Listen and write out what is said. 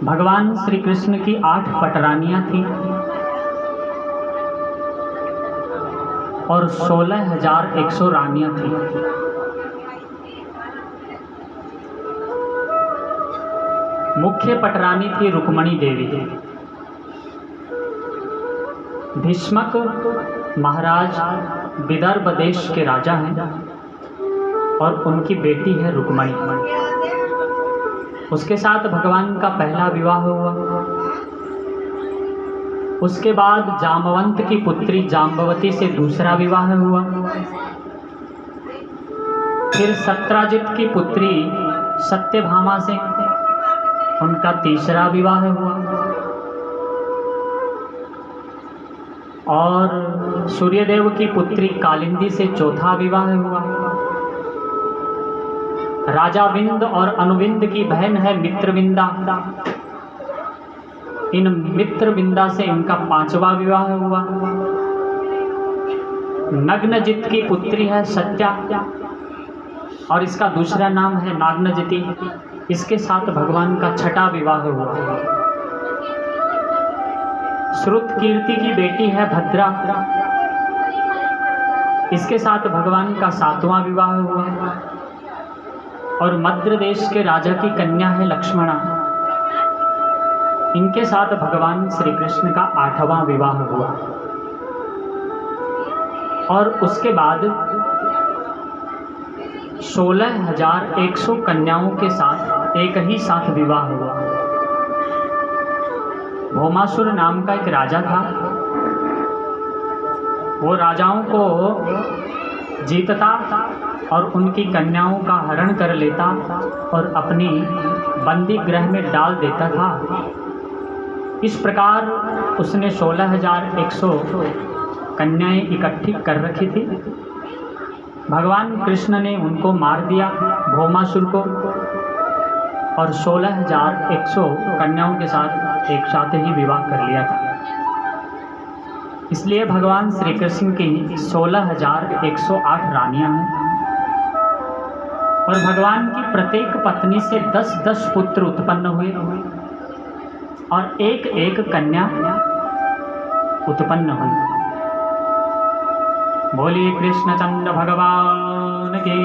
भगवान श्री कृष्ण की 8 पटरानियां थी और 16,100 रानियां थी। मुख्य पटरानी थी रुक्मणी देवी। भीष्मक महाराज विदर्भ देश के राजा हैं और उनकी बेटी है रुक्मणी। उसके साथ भगवान का पहला विवाह हुआ। उसके बाद जामवंत की पुत्री जाम्बवती से दूसरा विवाह हुआ। फिर सत्राजित की पुत्री सत्यभामा से उनका तीसरा विवाह हुआ और सूर्यदेव की पुत्री कालिंदी से चौथा विवाह हुआ। राजा विंद और अनुविंद की बहन है मित्रविंदा। इन मित्रविंदा से इनका 5वां विवाह हुआ। नग्नजित की पुत्री है सत्या और इसका दूसरा नाम है नाग्नजिति। इसके साथ भगवान का 6वां विवाह हुआ। श्रुत कीर्ति की बेटी है भद्रा। इसके साथ भगवान का 7वां विवाह हुआ और मद्र देश के राजा की कन्या है लक्ष्मणा। इनके साथ भगवान श्री कृष्ण का 8वां विवाह हुआ और उसके बाद 16,100 कन्याओं के साथ एक ही साथ विवाह हुआ। भौमासुर नाम का एक राजा था। वो राजाओं को जीतता और उनकी कन्याओं का हरण कर लेता और अपनी बंदी गृह में डाल देता था। इस प्रकार उसने 16,100 कन्याएं इकट्ठी कर रखी थी। भगवान कृष्ण ने उनको मार दिया, भौमासुर को, और 16,100 कन्याओं के साथ एक साथ ही विवाह कर लिया था। इसलिए भगवान श्री कृष्ण की 16,108 रानियां हैं और भगवान की प्रत्येक पत्नी से 10-10 पुत्र उत्पन्न हुए और एक एक कन्या उत्पन्न हुई। बोलिए कृष्णचंद्र भगवान की।